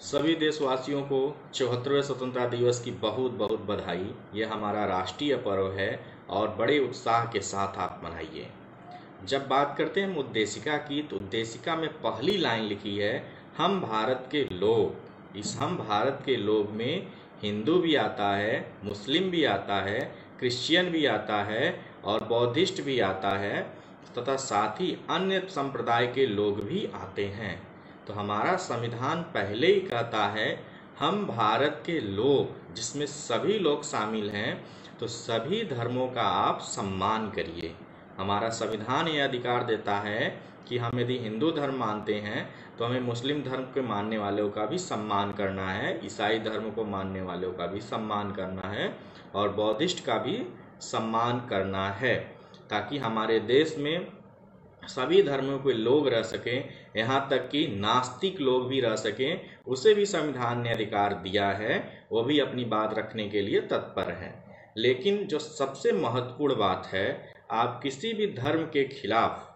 सभी देशवासियों को 74वें स्वतंत्रता दिवस की बहुत बहुत बधाई। ये हमारा राष्ट्रीय पर्व है और बड़े उत्साह के साथ आप मनाइए। जब बात करते हैं उद्देशिका की, तो उद्देशिका में पहली लाइन लिखी है, हम भारत के लोग। इस हम भारत के लोग में हिंदू भी आता है, मुस्लिम भी आता है, क्रिश्चियन भी आता है और बौद्धिस्ट भी आता है तथा साथ ही अन्य संप्रदाय के लोग भी आते हैं। तो हमारा संविधान पहले ही कहता है, हम भारत के लोग, जिसमें सभी लोग शामिल हैं, तो सभी धर्मों का आप सम्मान करिए। हमारा संविधान ये अधिकार देता है कि हम यदि हिंदू धर्म मानते हैं तो हमें मुस्लिम धर्म के मानने वालों का भी सम्मान करना है, ईसाई धर्म को मानने वालों का भी सम्मान करना है और बौद्धिस्ट का भी सम्मान करना है, ताकि हमारे देश में सभी धर्मों के लोग रह सकें, यहाँ तक कि नास्तिक लोग भी रह सकें। उसे भी संविधान ने अधिकार दिया है, वो भी अपनी बात रखने के लिए तत्पर है। लेकिन जो सबसे महत्वपूर्ण बात है, आप किसी भी धर्म के खिलाफ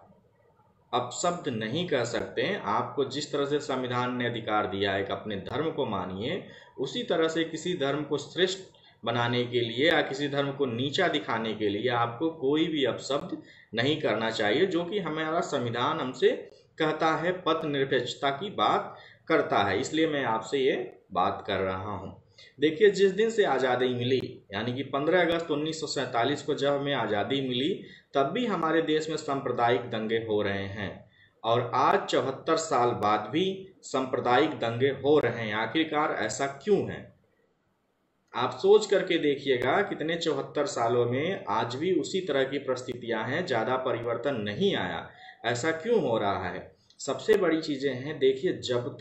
अपशब्द नहीं कह सकते। आपको जिस तरह से संविधान ने अधिकार दिया है कि अपने धर्म को मानिए, उसी तरह से किसी धर्म को श्रेष्ठ बनाने के लिए या किसी धर्म को नीचा दिखाने के लिए आपको कोई भी अपशब्द नहीं करना चाहिए, जो कि हमारा संविधान हमसे कहता है, पथ निरपेक्षता की बात करता है। इसलिए मैं आपसे ये बात कर रहा हूँ। देखिए, जिस दिन से आज़ादी मिली, यानी कि 15 अगस्त 1947 को जब हमें आज़ादी मिली, तब भी हमारे देश में सांप्रदायिक दंगे हो रहे हैं और आज 74 साल बाद भी सांप्रदायिक दंगे हो रहे हैं। आखिरकार ऐसा क्यों है? आप सोच करके देखिएगा, कितने 74 सालों में आज भी उसी तरह की परिस्थितियां हैं, ज़्यादा परिवर्तन नहीं आया। ऐसा क्यों हो रहा है? सबसे बड़ी चीज़ें हैं। देखिए, जब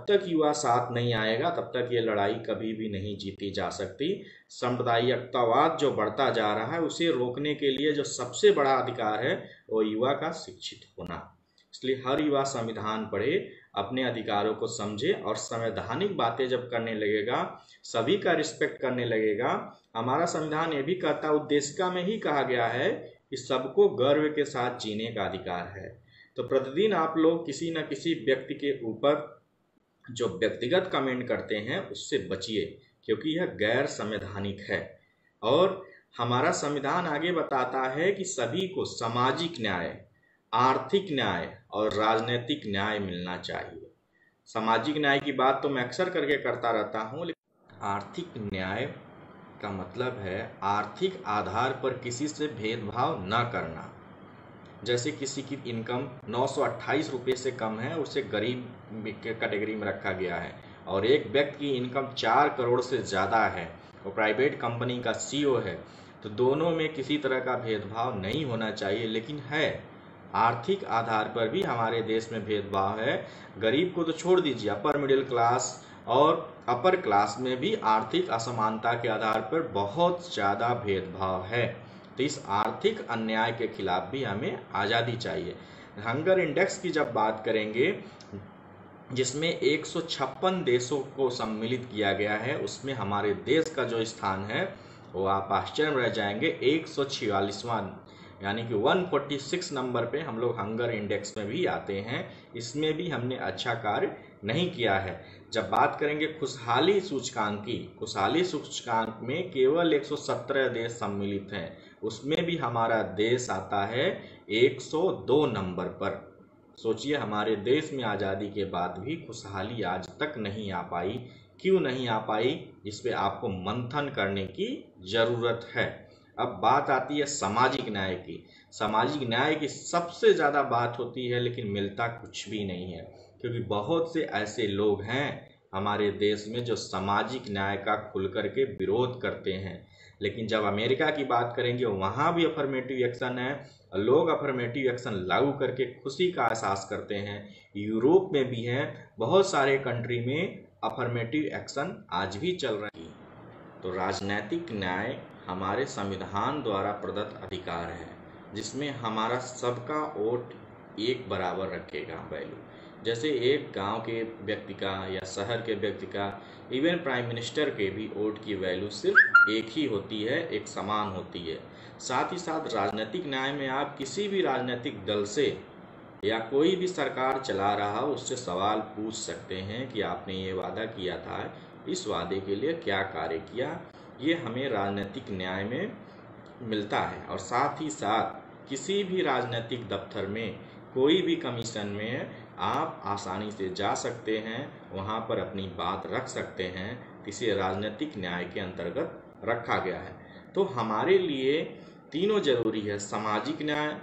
तक युवा साथ नहीं आएगा, तब तक ये लड़ाई कभी भी नहीं जीती जा सकती। सांप्रदायिकतावाद जो बढ़ता जा रहा है, उसे रोकने के लिए जो सबसे बड़ा अधिकार है, वो युवा का शिक्षित होना। इसलिए हर युवा संविधान पढ़े, अपने अधिकारों को समझे और संवैधानिक बातें जब करने लगेगा, सभी का रिस्पेक्ट करने लगेगा। हमारा संविधान ये भी कहता, उद्देशिका में ही कहा गया है कि सबको गर्व के साथ जीने का अधिकार है। तो प्रतिदिन आप लोग किसी न किसी व्यक्ति के ऊपर जो व्यक्तिगत कमेंट करते हैं, उससे बचिए, क्योंकि यह गैर संवैधानिक है। और हमारा संविधान आगे बताता है कि सभी को सामाजिक न्याय, आर्थिक न्याय और राजनीतिक न्याय मिलना चाहिए। सामाजिक न्याय की बात तो मैं अक्सर करके करता रहता हूँ, लेकिन आर्थिक न्याय का मतलब है आर्थिक आधार पर किसी से भेदभाव न करना। जैसे किसी की इनकम 928 रुपये से कम है, उसे गरीब के कैटेगरी में रखा गया है, और एक व्यक्ति की इनकम 4 करोड़ से ज़्यादा है, वो प्राइवेट कंपनी का सीईओ है, तो दोनों में किसी तरह का भेदभाव नहीं होना चाहिए। लेकिन है, आर्थिक आधार पर भी हमारे देश में भेदभाव है। गरीब को तो छोड़ दीजिए, अपर मिडिल क्लास और अपर क्लास में भी आर्थिक असमानता के आधार पर बहुत ज़्यादा भेदभाव है। तो इस आर्थिक अन्याय के खिलाफ भी हमें आज़ादी चाहिए। हंगर इंडेक्स की जब बात करेंगे, जिसमें 156 देशों को सम्मिलित किया गया है, उसमें हमारे देश का जो स्थान है, वो आप आश्चर्य में रह जाएंगे, 146वां, यानी कि 146 नंबर पे हम लोग हंगर इंडेक्स में भी आते हैं। इसमें भी हमने अच्छा कार्य नहीं किया है। जब बात करेंगे खुशहाली सूचकांक की, खुशहाली सूचकांक में केवल 117 देश सम्मिलित हैं, उसमें भी हमारा देश आता है 102 नंबर पर। सोचिए, हमारे देश में आज़ादी के बाद भी खुशहाली आज तक नहीं आ पाई। क्यों नहीं आ पाई? इस पे आपको मंथन करने की ज़रूरत है। अब बात आती है सामाजिक न्याय की। सामाजिक न्याय की सबसे ज़्यादा बात होती है, लेकिन मिलता कुछ भी नहीं है, क्योंकि बहुत से ऐसे लोग हैं हमारे देश में जो सामाजिक न्याय का खुल करके विरोध करते हैं। लेकिन जब अमेरिका की बात करेंगे, वहाँ भी अफर्मेटिव एक्शन है, लोग अफर्मेटिव एक्शन लागू करके खुशी का एहसास करते हैं। यूरोप में भी है, बहुत सारे कंट्री में अफर्मेटिव एक्शन आज भी चल रहे हैं। तो राजनैतिक न्याय हमारे संविधान द्वारा प्रदत्त अधिकार है, जिसमें हमारा सबका वोट एक बराबर रखेगा वैल्यू। जैसे एक गांव के व्यक्ति का या शहर के व्यक्ति का, इवन प्राइम मिनिस्टर के भी वोट की वैल्यू सिर्फ एक ही होती है, एक समान होती है। साथ ही साथ राजनीतिक न्याय में आप किसी भी राजनीतिक दल से या कोई भी सरकार चला रहा हो उससे सवाल पूछ सकते हैं कि आपने ये वादा किया था, इस वादे के लिए क्या कार्य किया। ये हमें राजनीतिक न्याय में मिलता है। और साथ ही साथ किसी भी राजनीतिक दफ्तर में, कोई भी कमीशन में आप आसानी से जा सकते हैं, वहाँ पर अपनी बात रख सकते हैं। इसे राजनीतिक न्याय के अंतर्गत रखा गया है। तो हमारे लिए तीनों जरूरी है, सामाजिक न्याय,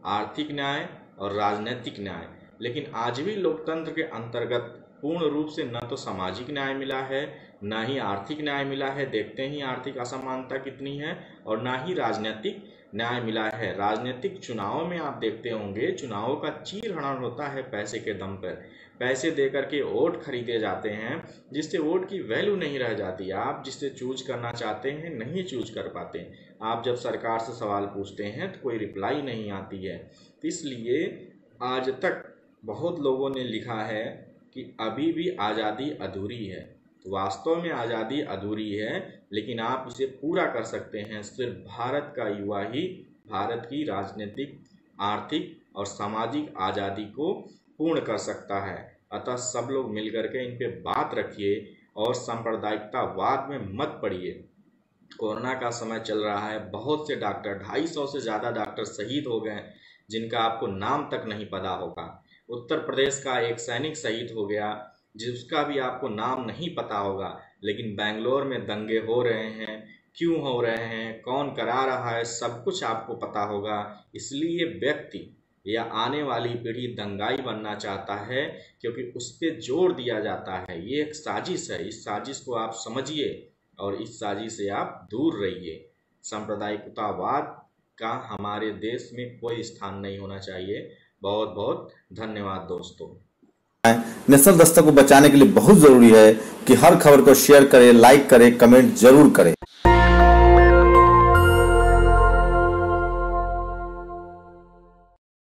आर्थिक न्याय और राजनीतिक न्याय। लेकिन आज भी लोकतंत्र के अंतर्गत पूर्ण रूप से न तो सामाजिक न्याय मिला है, न ही आर्थिक न्याय मिला है, देखते ही आर्थिक असमानता कितनी है, और ना ही राजनीतिक न्याय मिला है। राजनीतिक चुनाव में आप देखते होंगे, चुनावों का चीरहरण होता है पैसे के दम पर। पैसे देकर के वोट खरीदे जाते हैं, जिससे वोट की वैल्यू नहीं रह जाती। आप जिससे चूज करना चाहते हैं नहीं चूज कर पाते। आप जब सरकार से सवाल पूछते हैं तो कोई रिप्लाई नहीं आती है। इसलिए आज तक बहुत लोगों ने लिखा है कि अभी भी आज़ादी अधूरी है। वास्तव में आज़ादी अधूरी है, लेकिन आप इसे पूरा कर सकते हैं। सिर्फ भारत का युवा ही भारत की राजनीतिक, आर्थिक और सामाजिक आज़ादी को पूर्ण कर सकता है। अतः सब लोग मिलकर के इन पे बात रखिए और सांप्रदायिकतावाद में मत पड़िए। कोरोना का समय चल रहा है, बहुत से डॉक्टर, 250 से ज़्यादा डॉक्टर शहीद हो गए, जिनका आपको नाम तक नहीं पता होगा। उत्तर प्रदेश का एक सैनिक शहीद हो गया, जिसका भी आपको नाम नहीं पता होगा। लेकिन बेंगलोर में दंगे हो रहे हैं, क्यों हो रहे हैं, कौन करा रहा है, सब कुछ आपको पता होगा। इसलिए व्यक्ति या आने वाली पीढ़ी दंगाई बनना चाहता है, क्योंकि उस पर जोर दिया जाता है। ये एक साजिश है, इस साजिश को आप समझिए और इस साजिश से आप दूर रहिए। सांप्रदायिकतावाद का हमारे देश में कोई स्थान नहीं होना चाहिए। बहुत बहुत धन्यवाद दोस्तों। नेशनल दस्तक को बचाने के लिए बहुत जरूरी है कि हर खबर को शेयर करें, लाइक करें, कमेंट जरूर करें।